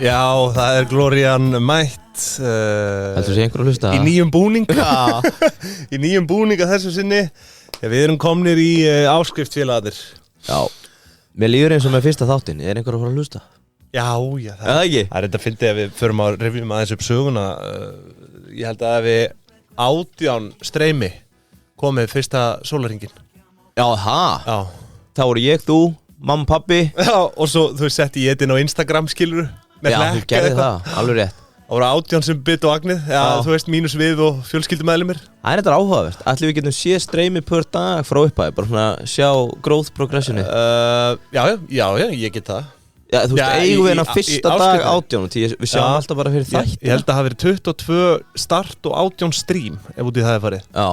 Já, það Glorian mætt Heldur sé einhver að hlusta í nýjum búning Í nýjum búning að þessu sinni við erum komnir í áskriftfélagarnir Já, mér líður eins og með fyrsta þáttinn einhver að fara að hlusta Já, það ekki Það þetta fyndið að við förum að rifjum aðeins upp söguna Ég held að við 18 streymi komið fyrsta sólarhringin Já, það Já, Það voru ég, þú, mamma, pappi Já og svo þú setti ég þetta inn á Instagram skilur Já, þú gerði það, alveg rétt Það voru 18 sem bytt og agnið Já, þú veist, mínus við og fjölskyldumæðlimir Það þetta áhugavert, ætlum við getum sé streymi per dag frá upphæði bara svona sjá growth progressioni Já, ég get það Já, þú veist, eigum við hennar fyrsta dag 18 því við sjáum alltaf bara fyrir þætt Ég held að það hafi verið 22 start og 18 stream ef út í það farið Já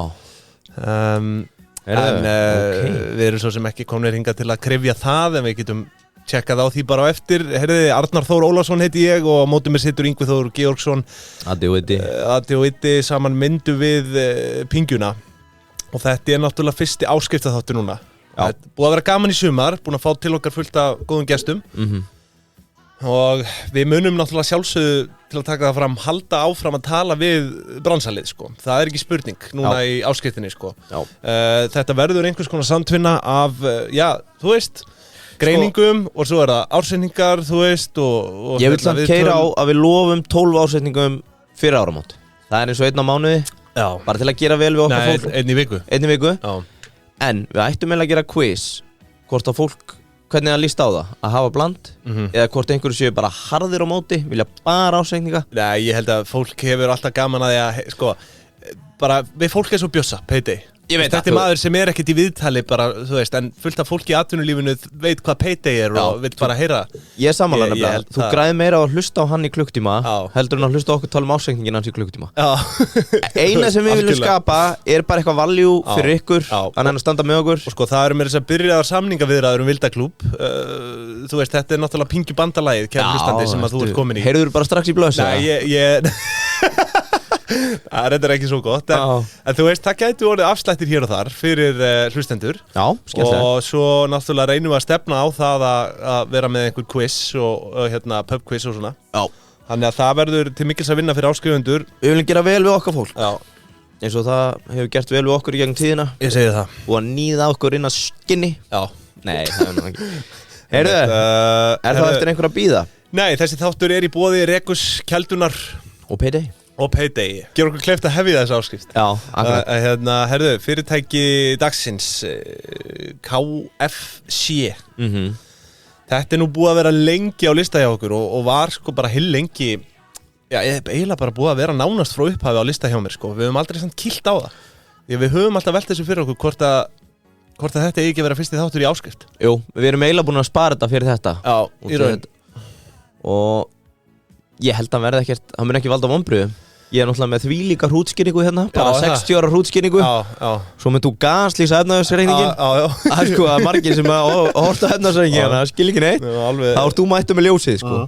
Við erum svo sem ekki komnir hingað til að krefja það en við getum tjekkað á því bara á eftir Herriði, Arnar Þór Ólafsson heiti ég og á móti mér situr Yngvi Þór Georgsson Addi og Iddi saman myndu við pingjuna og þetta náttúrulega fyrsti áskriftaþáttur núna Það búið að vera gaman í sumar, búin að fá til okkar fullt af góðum gestum og við munum náttúrulega sjálfsögðu til að taka það fram, halda áfram að tala við bransalið sko, það ekki spurning núna í áskriftinni sko Þetta verður einhvers konar samtvinna af, þú veist, greiningum og svo það ársendingar, þú veist og Ég vil samt keyra á að við lofum 12 ársendingum fyrir áramót Það eins og einn á mánuði, bara til að gera vel við okkar fólk Einn í viku En við ættum eiginlega að gera quiz hvort að fólk, hvernig það líst á það að hafa bland, eða hvort einhverju séu bara harðir á móti, vilja bara ásendinga Nei, ég held að fólk hefur alltaf gaman að því að, sko, bara við fólk svo Bjössa, Payday Þetta maður sem ekkert í viðtali bara, þú veist, en fullt af fólki í atvinnulífinu veit hvað Payday og vil bara heyra Ég er sammála nefnilega, þú græði meira á að hlusta á hann í klukktíma heldur en að hlusta á okkur tala ásendingin hans í klukktíma Eina sem við viljum skapa er bara eitthvað value fyrir ykkur að standa með okkur Og sko, það eru meira þess að byrjaðar samningaviðræður Vildaklúbb Þú veist, þetta náttúrulega Pingju bandalagið, kæra hlustandi sem að þú ert komin í Heyrður bara strax í blöðs Það ekki svo gott en þú veist, það gæti orðið afslættir hér og þar fyrir hlustendur og svo náttúrulega reynum við að stefna á það að vera með einhver quiz og pub quiz og svona Þannig að það verður til mikils að vinna fyrir áskrifendur Við viljum gera vel við okkar fólk eins og það hefur gert vel við okkur í gegnum tíðina Ég segi það og að níða okkur inn að skinni Nei, það nú ekki Heyrðu, er það eftir einhver að bíða? Nei, þessi þáttur í boði Rekus, Keldunar og Payday Gjör okkur kleift að hefja þessu áskrift Já, akkurat Herðu, fyrirtæki dagsins KFC Þetta nú búið að vera lengi á lista hjá okkur og var sko bara heil lengi eiginlega bara búið að vera nánast frá upphafi á lista hjá mér sko Við höfum aldrei samt kýlt á það Við höfum alltaf velt þessu fyrir okkur hvort að þetta ekki vera fyrsti þáttur í áskrift Jú, við erum eiginlega búin að spara þetta fyrir þetta Já, í raun Og ég held að hann verði ekkert, hann mun ekki valda vonbrigðum Ég er náttúrulega með þvílíka hrútskýringu hérna bara 60 ára hrútskýringu Svo með þú gaslýsa efnaðarsreikningin Það er sko að margir sem að horta efnaðarsreikningin það skil ekki neitt þá ert þú mættu með ljósið sko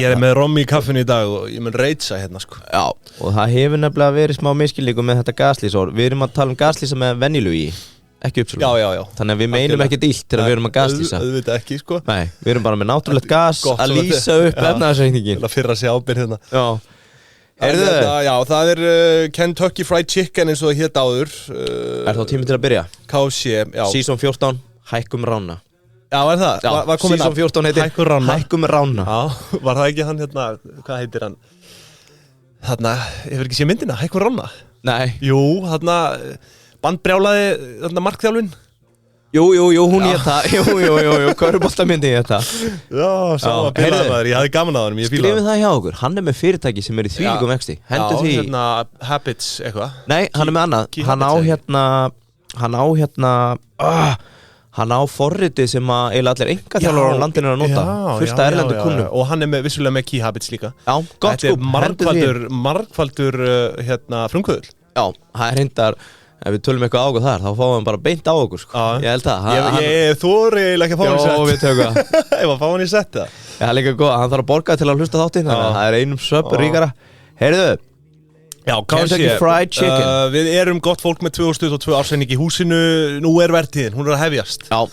Ég er með rommi í kaffinu í dag og ég mun reitsa hérna sko Já, og það hefur nefnilega verið smá miskilningu með þetta gaslýsa Við erum að tala um gaslýsa með venjulegu í ekki uppsölu Já Þannig að við meinum ekki dílt til að við erum að gaslýsa Auðvitað ekki sko Nei, við erum bara með náttúrulegt gas að lýsa upp efnaðarsreikningin Til að fyrra sig ábyrgð hérna Já það Kentucky Fried Chicken eins og það hét áður Er þá tími til að byrja? KFC, já Season 14, Hækkum Rána Já, var það? Já, Season 14 heitir Hækkum Rána Já, var það ekki hann hérna, hvað heitir hann? Þarna, ég verð ekki sé myndina, Hækkum Rána Nei Jú, þarna bandbrjálaði þarna markþjálfin Jú, hún ég það Jú, körfuboltamyndi ég það Já, sama bílaðmaður, ég hafði gaman að honum Skrifum það hjá okkur, hann er með fyrirtæki sem er í þvílíkum vexti Hendur því hérna, Habits eitthvað Nei, hann er með annað Hann á forritið sem að eiginlega allir einkaþjálfarar á landinu er að nota Fullt að erlendu kunnum Og hann er vissulega með Key Habits líka Já, gott skúp, Þetta er margfaldur frumkvöðul Já, það er reyndar Ef við tölum eitthvað á okkur þar, þá fáum við bara beint á okkur sko. Ég held það Ég þori eiginlega ekki að fá hann í sett Já, við tökum það Ef að fá hann í sett það Það er líka góð, hann þarf að borga til að hlusta þáttinn Þannig að það er einum söp ríkara Heyrðu Já, Kentucky Fried Chicken Við erum gott fólk með 2022 ársending í húsinu Nú vertíðin, hún að hefjast Já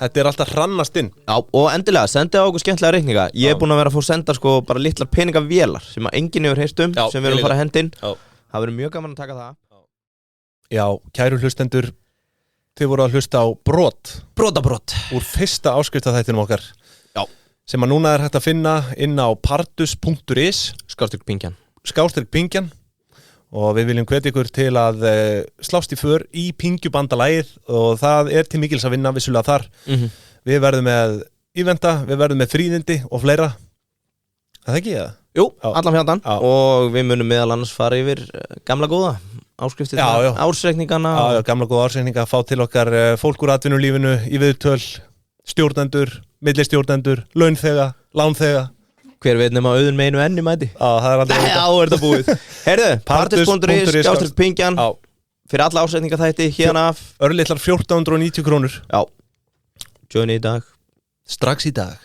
Þetta alltaf hrannast inn. Já, og endilega, sendi á okkur skemmtilega reikninga. Ég búinn að vera að fá senda sko bara litlar peningavélar sem að enginn hefur heyrt sem við erum að fara að henda inn. Það verður mjög gaman að taka það. Já, kæru hlustendur, þið voru að hlusta á Brotabrot úr fyrsta áskriftaþættinum okkar. Já. Sem að núna hægt að finna inn á partus.is /pingjan og við viljum hvetja ykkur til að slást í för í pingjubandalagið og það til mikils að vinna vissulega þar. Við verðum með íventa, við verðum með fríðindi og fleira. Það ekki það? Jú, allan fjöldan og við munum meðal annars fara yfir gamla góða áskriftir, ársreikningana. Já, gamla góða ársreikninga, fá til okkar fólk úr atvinnulífinu í viðtöl, stjórnendur, millistjórnendur, launþega, lánþega. Hver veit nema auðun með einu enni mæti. Það aldrei þetta búið. Heyrðu, partus.is /pingjan fyrir alla ársreikninga þætti hérna af örlitlar 1490 krónur. Já, join í dag. Strax í dag.